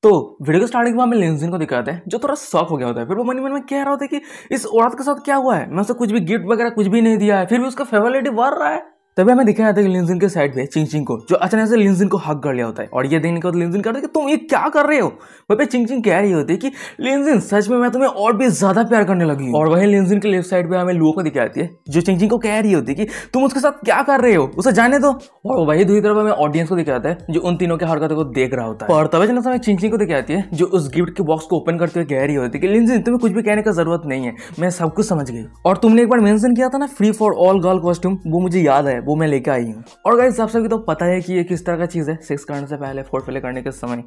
तो वीडियो के स्टार्टिंग में हमें लिंजिन को दिखाते हैं जो थोड़ा शॉक हो गया होता है। फिर वो मन में कह रहा होता है कि इस औरत के साथ क्या हुआ है, मैं उसे कुछ भी गिफ्ट वगैरह कुछ भी नहीं दिया है, फिर भी उसका फेवरेट बढ़ रहा है। तभी हमें दिखाया जाता है कि लिंजिन के साइड पे चिंग को जो अचानक से लिंजिन को हक कर लिया होता है और ये देखने के बाद लिंजिन कहता है कि तुम ये क्या कर रहे हो। वहीं पे चिंग कह रही होती है कि लिंजिन सच में मैं तुम्हें और भी ज्यादा प्यार करने लगी हूं। और वहीं लिंजिन के लेफ्ट साइड पे हमें लुओ को दिखाती है जो चिंग को कह रही होती है कि तुम उसके साथ क्या कर रहे हो, उसे जाने दो। और वही दूसरी तरफ हमें ऑडियंस को दिखाता है जो उन तीनों की हरकतों को देख रहा होता है। और तभी जब हमें चिंग को दिखाती है जो उस गिफ्ट के बॉक्स को ओपन करते हुए कह रही होती है कि लिंजिन तुम्हें कुछ भी कहने का जरूरत नहीं है, मैं सब कुछ समझ गई। और तुमने एक बार मेंशन किया था ना free for all girl costume, वो मुझे याद है, वो मैं लेकर आई हूँ। और गाइस आप सभी तो पता है कि ये किस तरह का चीज़ है। सेक्स करने से पहले फोरप्ले करने के समय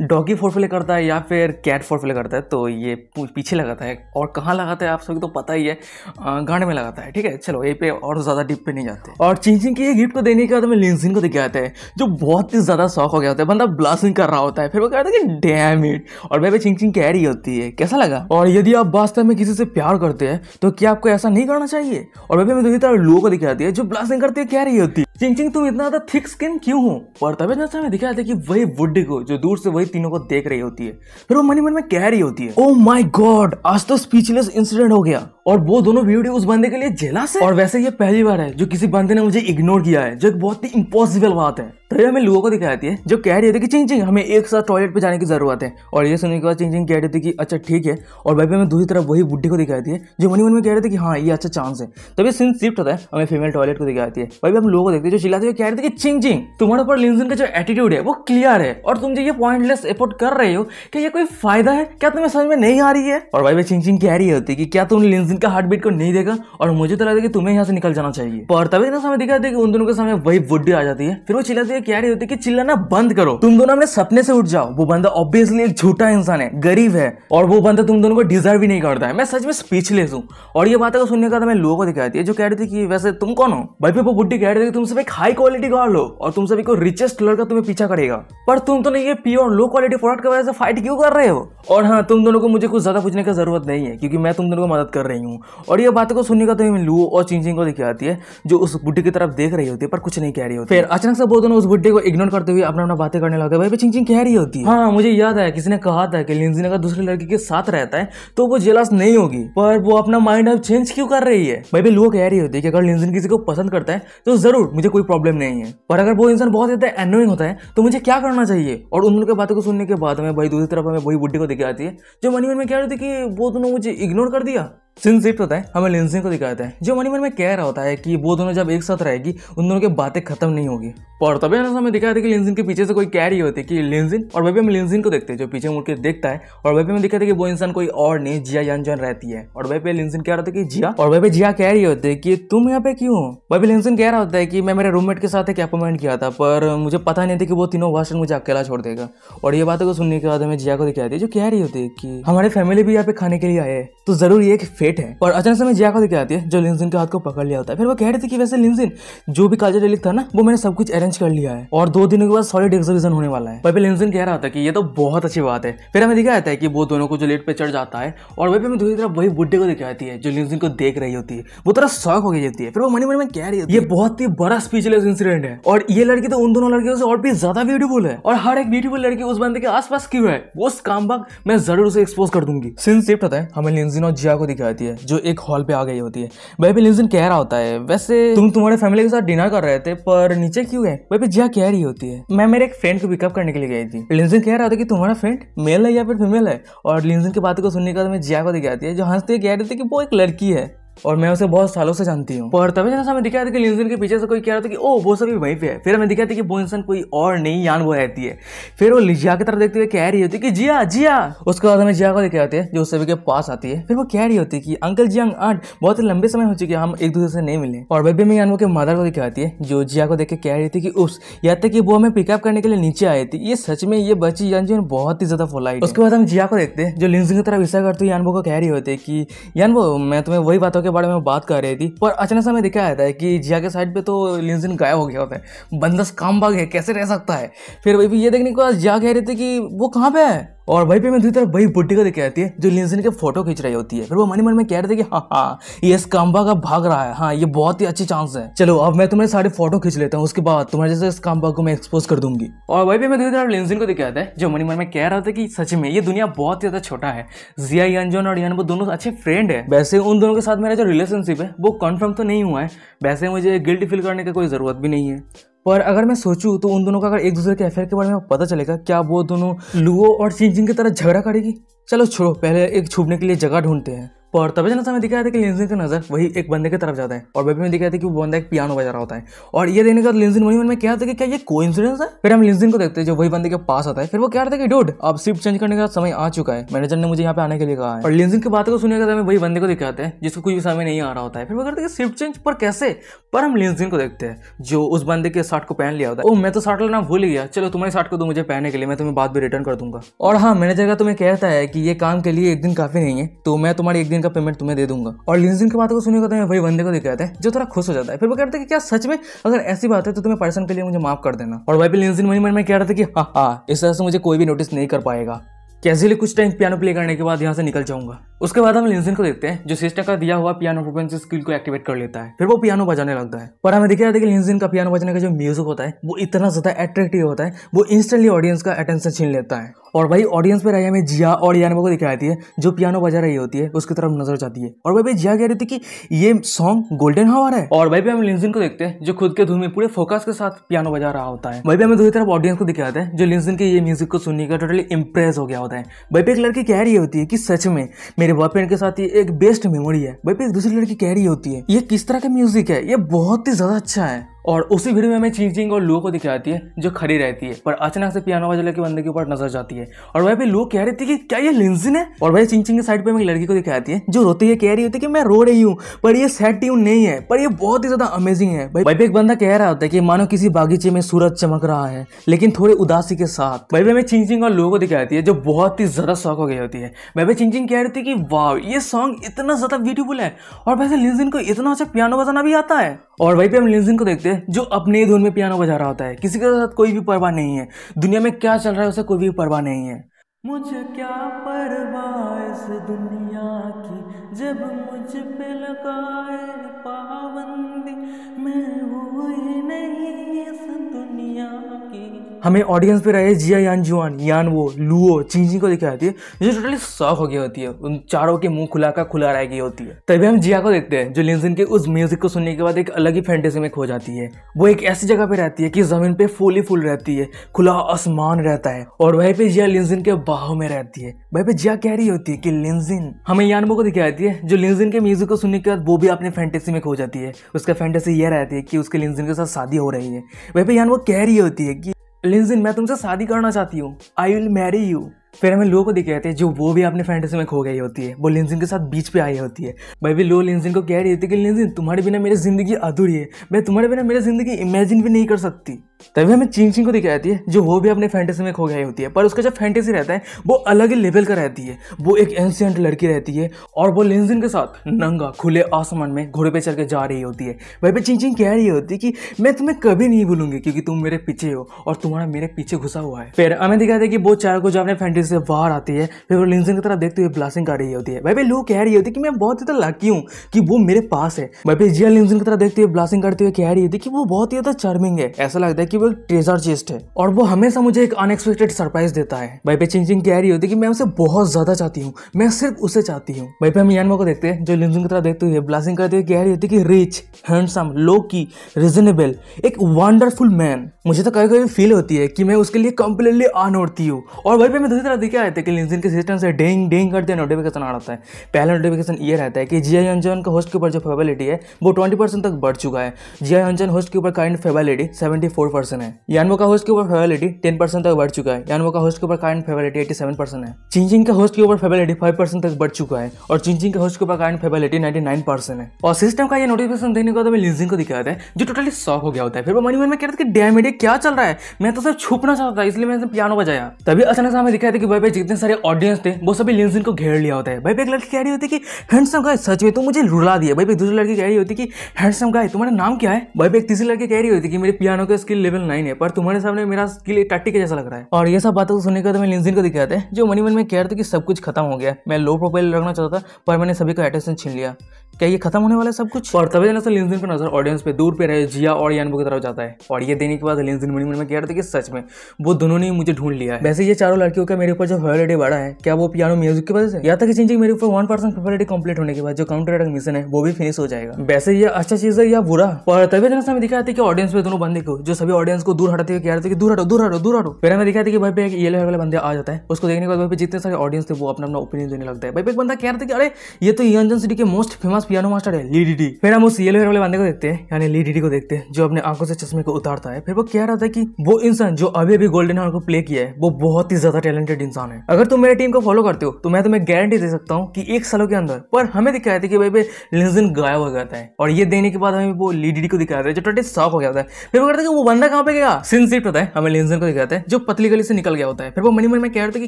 डॉगी फोरप्ले करता है या फिर कैट फोरप्ले करता है, तो ये पीछे लगाता है। और कहाँ लगाता है आप सभी तो पता ही है, गांड में लगाता है। ठीक है, चलो ये पे और ज़्यादा डीप पे नहीं जाते। और चिंग की ये गिफ्ट को देने के बाद हमें लिंजिन को दिखाते हैं जो बहुत ही ज़्यादा शौक हो गया होता है, बंदा ब्लास्टिंग कर रहा होता है। फिर वो कहता है कि डैम इट। और वह चिंग कह रही होती है कैसा लगा। और यदि आप वास्तव में किसी से प्यार करते हैं तो क्या आपको ऐसा नहीं करना चाहिए। और वह दूसरी तरह लुओ को दिखाती है जो ब्लास्टिंग करती है, कह रही होती है चिंग तुम इतना ज्यादा थिक स्किन क्यों हो। और तभी जैसे हमें दिखाया था कि वही वुडी को जो दूर से वही तीनों को देख रही होती है, फिर वो मन में कह रही होती है ओ माय गॉड आज तो स्पीचलेस इंसिडेंट हो गया। और वो दोनों वीडियो उस बंदे के लिए जेलस है। और वैसे ये पहली बार है जो किसी बंदे ने मुझे इग्नोर किया है, जो एक बहुत ही इम्पॉसिबल बात है। तभी हमें लुओ को दिखाती है जो कह रही थी कि चिंग हमें एक साथ टॉयलेट पे जाने की जरूरत है। और ये सुनने के बाद चिंग कह रही थी कि अच्छा ठीक है। और भाई हमें दूसरी तरफ वही बुड्ढी को दिखाती है जो मन में कह रहे थे कि हाँ ये अच्छा चांस है। तभी सीन शिफ्ट होता है, हमें फीमेल टॉयलेट को दिखाती है। भाई हम लुओ को देखते हैं जो चिल्लाते हुए कह रहे थे कि चिंग तुम्हारे ऊपर लिंजिन का जो एटीट्यूड है वो क्लियर है और तुम जो ये पॉइंटलेस एफर्ट कर रहे हो क्या ये कोई फायदा है, क्या तुम्हें समझ में नहीं आ रही है। और भाई चिंग कह रही होती है कि क्या तुम लिंजिन का हार्ट बीट को नहीं देखा, और मुझे तो लगता है कि तुम्हें यहाँ से निकल जाना चाहिए। पर तभी ना समय दिखाते कि उन दोनों के सामने वही बुड्ढी आ जाती है। फिर वो चिल्लाती है, कह रही होती है कि चिल्लाना बंद करो, तुम दोनों अपने सपने से उठ जाओ। वो बंदा ऑब्वियसली एक झूठा इंसान है, गरीब है, और वो बंदा तुम दोनों को डिजर्व भी नहीं करता है। मैं सच में स्पीचलेस हूँ। और ये बातें को सुनने का मैं लुओ को दिखाती है जो कह रही थी कि वैसे तुम कौन हो। भाई पे वो बुड्ढी कह रही थी तुम सब एक हाई क्वालिटी गर्ल हो और तुम सभी को रिचेस्ट लड़का तुम्हें पीछा करेगा, पर तुम तो नहीं ये प्योर लो क्वालिटी प्रोडक्ट की वजह से फाइट क्यों कर रहे हो। और हाँ तुम दोनों को मुझे कुछ ज्यादा पूछने की जरूरत नहीं है क्योंकि मैं तुम दोनों को मदद कर रही हूँ। और ये बातों को सुनने का तो लुओ और चिंग को दिखाती है जो उस बुड्ढी की तरफ देख रही होती है पर कुछ नहीं कह रही होती। फिर अचानक से वो दोनों उस बुड्ढे को इग्नोर करते हुए अपना बातें करने लगते हैं। भाई चिंग कह रही होती है हाँ मुझे याद है किसी ने कहा था कि लिंजिन अगर दूसरी लड़की के साथ रहता है तो वो जेलस नहीं होगी, पर वो अपना माइंड अब चेंज क्यों कर रही है। भाई लुओ कह रही होती है कि अगर लिंजिन किसी को पसंद करता है तो जरूर मुझे कोई प्रॉब्लम नहीं है, पर अगर वो इंसान बहुत ज्यादा एनोइंग होता है तो मुझे क्या करना चाहिए। और उन लोगों की बातों को सुनने के बाद में भाई दूसरी तरफ हमें वही बुड्ढी को दिखाती है जो मन में कह रही थी कि वो दोनों मुझे इग्नोर कर दिया। सीन शिफ्ट होता है, हमें लिंजिन को दिखाता है जो मन में कह रहा होता है कि वो दोनों जब एक साथ रहेगी उन दोनों की बातें खत्म नहीं होगी। और तभी हमें दिखाया था कि लिंजिन के पीछे से कोई कह रही होती है कि लिंजिन, और वही हम लिंजिन को देखते हैं जो पीछे मुड़ के देखता है। और वही हमें दिखाते कि वो इंसान कोई और नहीं जिया यानजॉन रहती है। और वही पे लिंजिन कह रहा था कि जिया, और वही पे जिया कह रही होती है कि तुम यहाँ पे क्यों हो। वही लिंजिन कह रहा होता है कि मैं मेरे रूममेट के साथ एक अपॉइंटमेंट किया था पर मुझे पता नहीं था कि वो तीनों वर्षन मुझे अकेला छोड़ देगा। और ये बातों को सुनने के बाद हमें जिया को दिखाती है जो कह रही होती है कि हमारी फैमिली भी यहाँ पे खाने के लिए आए हैं तो जरूर ये एक फेट है। और अचानक में जिया को दिखाती है जो लिंजिन के हाथ को पकड़ लिया होता है। फिर वो कह रही थी कि वैसे लिंजिन जो भी कल्चर डेलिक था ना वो मैंने सब कुछ अरेंज कर लिया है और 2 दिनों के बाद सॉलिड एग्जीबिशन होने वाला है। वही लिंजिन कह रहा था कि ये तो बहुत अच्छी बात है। फिर हमें दिखाया था कि वो दोनों को जो लेट पे चढ़ जाता है और वही पे हमें दूसरी तरफ वही बुड्ढे को दिखाती है जो लिंजिन को देख रही होती है। वो थोड़ा शॉक हो गई होती है। फिर वो मन में कह रही होती है ये बहुत ही बड़ा स्पीचलेस इंसिडेंट है और ये लड़की तो उन दोनों लड़कियों से और भी ज्यादा ब्यूटीफुल है, और हर एक ब्यूटीफुल लड़की उस बंदे के आसपास क्यों है, वो स्कैमबग मैं जरूर उसे एक्सपोज कर दूंगी। सीन शिफ्ट होता है, हमें लिंजिन और जिया को दिखाती है जो एक हॉल पे आ गई होती है। वही पे लिंजिन कह रहा होता है वैसे तुम तुम्हारे फैमिली के साथ डिनर कर रहे थे पर नीचे क्यों गए। वही पे जिया कह रही होती है मैं मेरे एक फ्रेंड को पिकअप करने के लिए गई थी। लिंजिन कह रहा था कि तुम्हारा फ्रेंड मेल है या फिर फीमेल है। और लिंजिन की बातों को सुनने के बाद मैं जिया को दिखाती है जो हंसते कह रही थी कि वो एक लड़की है और मैं उसे बहुत सालों से जानती हूँ। पर तभी हमें दिखाया था कि लिंजिन के पीछे से कोई कह रहा था कि ओ वो सभी वहीं पे है। फिर हमें दिखाया था कि वो इंसान कोई और नहीं यान वो रहती है। फिर वो जिया की तरफ देखते हुए कह रही होती है कि जिया जिया। उसके बाद हमें जिया को दिखाते हैं जो उस सभी के पास आती है। फिर वो कह रही होती है कि अंकल जियांग आंट बहुत ही लंबे समय हो चुके हम एक दूसरे से नहीं मिले। और वही में यान वो के मदर को दिखाती है जो जिया को देख के कह रही थी कि उस यहाँ तक कि वो हमें पिकअप करने के लिए नीचे आई थी। ये सच में ये बच्ची यानजॉन बहुत ही ज्यादा पोलाइट। उसके बाद हम जिया को देखते हैं जो लिंजिन की तरफ इशारा करते हुए यानबो को कह रही होती है कि यानबो मैं तुम्हें वही बातों के बारे में बात कर थी। पर अचानक से हमें दिखाया जाता है कि जिया के साइड पे तो लिंजिन गायब हो गया होता है। बंदा कामबाग है, कैसे रह सकता है। फिर वही ये देखने के बाद जिया कह रही थी कि वो कहाँ पे है। और वहीं पे मैं दूसरी तरफ वही बुड्ढी को देख के आती है जो लिंजिन के फोटो खींच रही होती है। फिर वो मन ही मन में कह रहे थे कि हाँ ये स्काम्बा का भाग रहा है, हाँ ये बहुत ही अच्छी चांस है, चलो अब मैं तुम्हारे सारे फोटो खींच लेता हूँ, उसके बाद तुम्हारे जैसे स्काम्बा को मैं एक्सपोज कर दूंगी। और वहीं पे मैं दूसरी तरफ लिंजिन को देख के आता है जो मन ही मन में कह रहा था कि सच में ये दुनिया बहुत ज्यादा छोटा है। जिया यानजॉन और यानबो दोनों अच्छे फ्रेंड है। वैसे उन दोनों के साथ मेरा जो रिलेशनशिप है वो कंफर्म तो नहीं हुआ है, वैसे मुझे गिल्ट फील करने की कोई जरूरत भी नहीं है, पर अगर मैं सोचूं तो उन दोनों का अगर एक दूसरे के अफेयर के बारे में पता चलेगा, क्या वो दोनों लुओ और चिंचिंग की तरह झगड़ा करेगी। चलो छोड़ो, पहले एक छुपने के लिए जगह ढूंढते हैं। पर तभी जना हमें दिखाया था कि लिंजिन का नजर वही एक बंदे की तरफ जाता है और वहीं में दिखाया था कि वो बंदा एक पियानो बजा रहा होता है। और ये देखने के बाद लिंजिन वही मन में क्या था कि क्या ये कोइंसिडेंस है। फिर हम लिंजिन को देखते हैं जो वही बंदे के पास आता है। फिर वो कह रहा था कि डूड अब शिफ्ट चेंज करने का समय आ चुका है, मैनेजर ने मुझे यहाँ पे आने के लिए कहा है। और लिंजिन की बात को सुनने के बाद वही बंदे को दिखाते हैं जिसको कुछ भी समय नहीं आ रहा होता है। फिर वो कहते हैं कि शिफ्ट चेंज पर कैसे, पर हम लिंजिन को देखते हैं जो उस बंदे के शर्ट को पहन लिया होता है। ओ मैं तो शर्ट लेना भूल गया, चलो तुम्हारे शर्ट को दो मुझे पहनने के लिए, मैं तुम्हें बाद में रिटर्न कर दूंगा। और हाँ मैनेजर का तुम्हें कहता है कि ये काम के लिए एक दिन काफी नहीं है, तो मैं तुम्हारी एक दिन का पेमेंट तुम्हें दे दूंगा। और लिंजिन की बात को सुनने को वही बंदे को दिखाते हैं जो थोड़ा खुश हो जाता है। फिर वो कहते हैं कि क्या सच में अगर ऐसी बात है तो तुम्हें पर्सन के लिए मुझे माफ कर देना। और वही पे लिंजिन मन में कह रहा था कि हाँ इस तरह से मुझे कोई भी नोटिस नहीं कर पाएगा, कैजुअली कुछ टाइम पियानो प्ले करने के बाद यहाँ से निकल जाऊंगा। उसके बाद हम लिंजिन को देखते हैं जो सिस्टर का दिया हुआ पियानो फ्रीक्वेंसी स्किल को एक्टिवेट कर लेता है। फिर वो पियानो बजाने लगता है। पर हमें दिखाया था कि लिंजिन का पियानो बजाने का जो म्यूजिक होता है वो इतना ज्यादा अट्रैक्टिव होता है, वो इंस्टेंटली ऑडियंस का अटेंशन छीन लेता है। और वही ऑडियंस पे रही हमें जिया और यानबो को दिखाती है जो पियानो बजा रही होती है, उसकी तरफ नजर जाती है। और वही पे जिया कह रही थी कि ये सॉन्ग गोल्डन हावर है। और वही पे हम लिंजिन को देखते हैं जो खुद के धुन में पूरे फोकस के साथ पियानो बजा रहा होता है। वही पे हमें दूसरी तरफ ऑडियंस को दिखाते हैं जो लिंजिन के ये म्यूजिक को सुनने का टोटली इंप्रेस हो गया होता है। वही पे एक लड़की कह रही होती है कि सच में मेरे बॉयफ्रेंड के साथ ये एक बेस्ट मेमोरी है। वही पे एक दूसरी लड़की कह रही होती है ये किस तरह का म्यूजिक है, ये बहुत ही ज्यादा अच्छा है। और उसी वीडियो में हमें चिंचिंग और लुओ को दिखाती है जो खड़ी रहती है, पर अचानक से पियानो बजाने के बंदे के ऊपर नजर जाती है। और वहीं पे लुओ कह रही थी कि क्या ये लिंजिन है। और वही चिंचिंग के साइड पे हमें एक लड़की को दिखाती है जो रोती है, कह रही होती है कि मैं रो रही हूँ पर ये सैड ट्यून नहीं है, पर ये बहुत ही ज्यादा अमेजिंग है। वहीं पे एक बंदा कह रहा होता है कि मानो किसी बागीचे में सूरज चमक रहा है लेकिन थोड़े उदासी के साथ। वहीं पे हमें चिंचिंग और लुओ को दिखाती है जो बहुत ही ज्यादा शॉक हो गई होती है। वहीं पे चिंचिंग कह रही थी कि वाह ये सॉन्ग इतना ज्यादा ब्यूटीफुल है और वैसे लिंजिन को इतना अच्छा पियानो बजाना भी आता है। और वहीं पे हम लिंजिन को देखते हैं जो अपने धुन में पियानो बजा रहा होता है, किसी के साथ कोई भी परवाह नहीं है, दुनिया में क्या चल रहा है उसे कोई भी परवाह नहीं है। मुझे क्या परवाह इस दुनिया की जब मुझ पे लगाए पाबंदी, मैं हूँ ही नहीं इस दुनिया की। हमें ऑडियंस पे रहे जिया यानजुआन, यानवो, लुओ, चिंचिंग को दिखाती है जो टोटली शॉक हो गई होती है, उन चारों के मुंह खुला का खुला रह गई होती है। तभी हम जिया को देखते हैं जो लिंजिन के उस म्यूजिक को सुनने के बाद एक अलग ही फैंटेसी में खो जाती है। वो एक ऐसी जगह पे रहती है कि जमीन पे फूल ही फूल रहती है, खुला आसमान रहता है और वहीं पे जिया लिंजिन के बाहों में रहती है। वहीं पे जिया कह रही होती है कि लिंजिन। हमें यानबो को दिखाती है जो लिंजिन के म्यूजिक को सुनने के बाद वो भी अपने फैंटेसी में खो जाती है। उसका फैंटेसी ये रहती है कि उसके लिंजिन के साथ शादी हो रही है। वहीं पे यानबो कह रही होती है कि लिंजिन मैं तुमसे शादी करना चाहती हूँ, आई विल मैरी यू। फिर हमें लो को दिखाते हैं जो वो भी अपने फैंटेसी में खो गई होती है, वो लिंजिन के साथ बीच पे आई होती है। भाई भी लो लिंजिन को कह रही होती है कि लिंजिन तुम्हारे बिना मेरी जिंदगी अधूरी है, मैं तुम्हारे बिना मेरी जिंदगी इमेजिन भी नहीं कर सकती। तभी हमें चिंचिंग को दिखाती है जो वो भी अपने फैंटेसी में खो गई होती है, पर उसका जो फैंटेसी रहता है वो अलग ही लेवल का रहती है। वो एक एंशिएंट लड़की रहती है और वो लिंजिन के साथ नंगा खुले आसमान में घोड़े पे चढ़ के जा रही होती है। वहीं पे चिंचिंग कह रही होती है कि मैं तुम्हें कभी नहीं भूलूंगी क्योंकि तुम मेरे पीछे हो और तुम्हारा मेरे पीछे घुसा हुआ है। फिर हमें दिखाते हैं कि वो चारों को जो अपने फैंटेसी से बाहर आती है, फिर वो लिंजिन की तरफ देखते हुए ब्लास्टिंग कर रही होती है। वहीं पे लो कह रही होती है कि मैं बहुत ही ज्यादा लकी हूँ कि वो मेरे पास है। वहीं पे जिया लिंजिन की तरफ देखते हुए ब्लास्टिंग करते हुए कह रही होती है कि वो बहुत ही ज्यादा चार्मिंग है, ऐसा लगता है कि वो ट्रेजर चेस्ट है और वो हमेशा मुझे एक अनएक्सपेक्टेड सरप्राइज देता है। वहीं पे चिंचिंग कह रही होती है कि मैं उसे बहुत ज्यादा चाहती हूँ, मैं सिर्फ उसे चाहती हूँ। वहीं पे हम यानबो को देखते हैं जो लिंजिन की तरफ देखते हुए ब्लास्टिंग करते हुए कह रही होती है कि रिच, हैंडसम, लो की, रीजनेबल, एक वंडरफुल मैन। मुझे तो कभी कभी फील होती है कि मैं उसके लिए कंप्लीटली अनोड़ती हूँ। और वहीं पे मैं दूसरी तरफ दिखा रहता है कि लिंजिन के सिस्टम से डेंग डेंग करते नोटिफिकेशन आ रहा है। पहला नोटिफिकेशन ये रहता है कि जिया यानजॉन का होस्ट के ऊपर जो फेवलिटी है वो 20% तक बढ़ चुका है। जिया यानजॉन होस्ट के ऊपर करंट फेवलिटी 74% है। यानबो का होस्ट के ऊपर फेवलिटी 10% तक बढ़ चुका है। यानबो का होस्ट के ऊपर करंट फेवलिटी 87% है। चिंचिंग का होस्ट के ऊपर फेवलिटी 5% तक बढ़ चुका है और चिंचिंग के होस्ट के ऊपर करंट फेवलिटी 99% है। और सिस्टम का ये नोटिफिकेशन देखने के बाद हमें लिंजिन को दिखाता है जो टोटली शॉक हो गया होता है। फिर वो मन में कह रहा था कि डैम इट क्या चल रहा है, मैं तो सिर्फ छुपना चाहता था इसलिए मैंने पियानो बजाया। तभी अचानक से हमें दिखाया था कि भाई जितने सारे ऑडियंस थे वो सभी लिंजिन को घेर लिया होता है। भाई एक लड़की कह रही होती है कि हैंडसम गाय सच में तो मुझे रुला दिया। भाई दूसरी लड़की कह रही होती है कि हैंडसम गाय तुम्हारा नाम क्या है। भाई एक तीसरी लड़की कह रही होती है कि मेरे पियानो का स्किल लेवल 9 है, पर तुम्हारे सामने मेरा स्किल 30 के जैसा लग रहा है। और ये सब बातें तो सुनने के बाद मैं लिंजिन को दिखाते हैं, जो मन में कह रहे थे कि सब कुछ खत्म हो गया। मैं लो प्रोफाइल रखना चाहता था, पर मैंने सभी का अटेंशन छीन लिया। क्या ये खत्म होने वाला है सब कुछ? और तभी जैसे लिंजिन का नजर ऑडियंस पे दूर पे रहे जिया और यानबो की तरफ जाता है। और ये देने के बाद लिंजिन मन में कह रहे थे कि सच में वो दोनों ने मुझे ढूंढ लिया है। वैसे ये चारों लड़कियों का मेरे ऊपर जो फेवरेट बढ़ा है, क्या वो पियानो म्यूजिक की वजह से? या तक चिंचिंग मेरे ऊपर 1% फेवरेट कंप्लीट होने के बाद जो काउंटर अटैक मिशन है वो भी फिनिश हो जाएगा। वैसे ये अच्छा चीज है या बुरा? पर तभी जैसे हमें दिखाया था कि ऑडियंस पे दोनों बंदे को, जो सभी ऑडियंस को दूर हटाते हुए कह रहे थे कि दूर हटो दूर हटो दूर हटो। फिर हमें दिखाया था कि भाई पे एक येलो वाला बंदा आ जाता है, उसको देखने के बाद भाई पे जितने सारे ऑडियंस थे वो अपना अपना ओपिनियन देने लगता है। भाई पे एक बंदा कह रहा था कि अरे ये तो यंजन सिटी के मोस्ट फेमस पियानो मास्टर है ली डीडी। फिर हम उस येलो वाले बंदे को देखते हैं, यानी ली डीडी को देखते हैं, जो अपने आंखों से चश्मे को उतारता है। फिर वो कह रहा था कि वो इंसान जो अभी गोल्डन हॉर्न को प्ले किया है वो बहुत ही ज्यादा टैलेंटेड इंसान है। अगर तुम मेरे टीम को फॉलो करते हो तो मैं तुम्हें गारंटी दे सकता हूँ कि 1 सालों के अंदर। पर हमें दिखाया था कि भाई पे लिंजिन गायब हो जाता है, और ये देने के बाद हमें वो ली डीडी को दिखाया था, जो टोटली शॉक हो गया। फिर वो कहते हैं कि वो बंदा कहां पे गया। सीन शिफ्ट होता है, हमें लिंजिन को दिखाते हैं जो पतली गली से निकल गया होता है। फिर वो मनी में कह रहे थे कि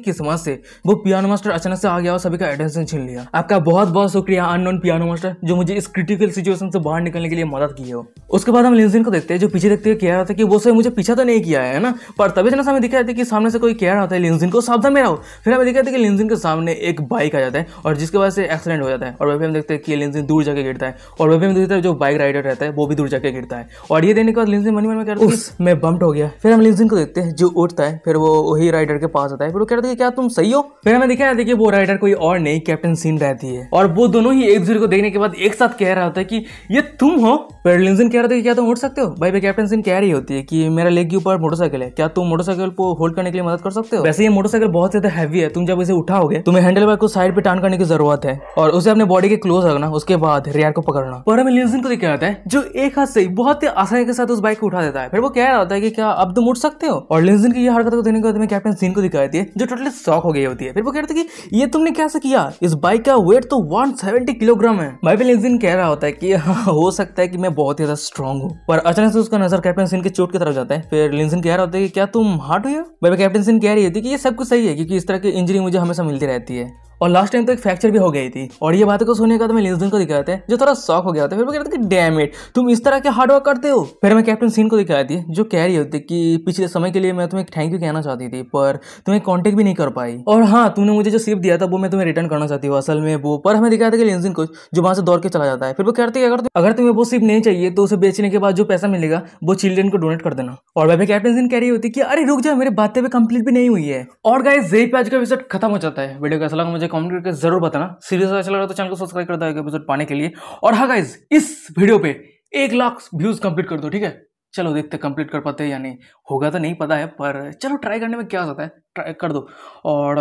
किस्मत से वो पियानो मास्टर अचानक से आ गया और सभी का अटेंशन छीन लिया। आपका बहुत बहुत शुक्रिया अननोन पियानो मास्टर, जो मुझे इस क्रिटिकल सिचुएशन से बाहर निकलने के लिए मदद की हो। उसके बाद हम लिंजिन को देखते हैं, जो पीछे देखते हुए कह रहा था कि वो से मुझे पीछा तो नहीं किया है ना। पर तभी जना हमें दिखाया था कि सामने से कोई कह रहा होता है लिंजिन को सावधान में रहो। फिर हमें दिखाया था कि लिंजिन के सामने एक बाइक आ जाता है और जिसकी वजह से एक्सीडेंट हो जाता है। और वहीं पे हम देखते हैं कि लिंजिन दूर जाके गिरता है, और वहीं पे हम देखते हैं जो बाइक राइडर रहता है वो भी दूर जाके गिरता है। और ये देने के बाद लिंजिन मनी में कहता है मैं बम्प्ड हो गया। फिर हम लिंजिन को देखते हैं जो उठता है, फिर वो वही राइडर के पास आता है। फिर वो कहता है कि क्या तुम सही हो? फिर हमें दिखाया था कि वो राइडर कोई और नहीं कैप्टन सीन रहती है, और वो दोनों ही एक दूसरे को देखने के बाद एक साथ कह रहा होता है कि ये तुम हो। फिर लिंजिन कह रहा था कि क्या तुम उठ सकते हो? भाई कैप्टन सीन कह रही होती है कि मेरा लेग के ऊपर मोटरसाइकिल है, क्या तुम मोटरसाइकिल को होल्ड करने के लिए मदद कर सकते हो? वैसे ये मोटरसाइकिल बहुत ज्यादा हैवी है, तुम जब इसे उठाओगे तुम्हें हैंडल बार को साइड पे टर्न करने की जरूरत है और उसे अपने बॉडी के क्लोज रखना, उसके बाद रियर को पकड़ना। पर हमें लिंजिन को दिखाया जाता है जो एक हाथ से बहुत ही आसानी के साथ उस बाइक को उठा देता है। फिर वो कह रहा होता है कि क्या अब तुम उठ सकते हो? और लिंजिन की ये हरकत को देने के बाद हमें कैप्टन सीन को दिखाई थी, जो टोटली शॉक हो गई होती है। फिर वो कह रहे थे कि ये तुमने कैसे किया? इस बाइक का वेट तो 170 किलोग्राम है। भाई लिंजिन कह रहा होता है कि हाँ हो सकता है कि मैं बहुत ही ज्यादा स्ट्रॉन्ग हूँ। पर अचानक से उसका नजर कैप्टन सीन की चोट की तरफ जाता है। फिर लिंजिन कह रहा होता है कि क्या तुम हार्ट हुई हो? भाई कैप्टन सीन कह रही थी कि ये सब कुछ सही है, क्योंकि इस तरह की इंजरी मुझे हमेशा मिलती रहती है, और लास्ट टाइम तो एक फ्रैक्चर भी हो गई थी। और ये बातें को सुनने के बाद मैं लिंजिन को दिखाते हैं, जो थोड़ा शॉक हो गया था। फिर वो कहते हैं कि डैम इट, तुम इस तरह के हार्ड वर्क करते हो। फिर मैं कैप्टन सीन को दिखाती है, जो कह रही होती कि पिछले समय के लिए मैं तुम्हें थैंक यू कहना चाहती थी, पर तुम्हें कांटेक्ट भी नहीं कर पाई, और हाँ तुमने मुझे जो शिप दिया था वो मैं तुम्हें रिटर्न करना चाहती हूँ असल में वो। पर हमें दिखाया था कि लिंजिन को जो वहां से दौड़ के चला जाता है। फिर वो कहते हैं अगर तुम्हें वो शिप नहीं चाहिए तो उसे बेचने के बाद जो पैसा मिलेगा वो चिल्ड्रन को डोनेट कर देना। और वह कैप्टन सीन कह रही होती कि अरे रुक जाओ, मेरी बातें भी कंप्लीट भी नहीं हुई है। और गाइस यही पे आज का एपिसोड खत्म हो जाता है। वीडियो कैसा लगा मुझे कमेंट करके जरूर बताना। सीरीज अच्छा लगा तो चैनल को सब्सक्राइब कर दो एपिसोड पाने के लिए। और हाँ गाइस, इस वीडियो पे 1 लाख व्यूज कंप्लीट कर दो, ठीक है? चलो देखते कंप्लीट कर पाते हैं या नहीं। होगा तो नहीं पता है, पर चलो ट्राई करने में क्या होता है, ट्राई कर दो। और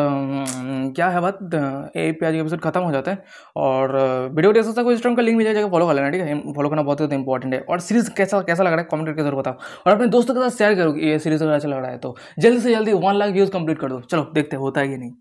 क्या है बात, एक पे आज एपिसोड खत्म हो जाता है। और वीडियो जैसा कोई इंस्टाग्राम का लिंक मिल जाएगा, फॉलो कर लेना, ठीक है? फॉलो करना बहुत ज़्यादा इंपॉर्टेंट है। और सीरीज कैसा लग रहा है कमेंट करके जरूर बताओ, और अपने दोस्तों के साथ शेयर करो कि ये सीरीज अगर अच्छा लग रहा है तो जल्दी से जल्दी 1 लाख व्यूज कंप्लीट कर दो। चलो देखते होता है कि नहीं।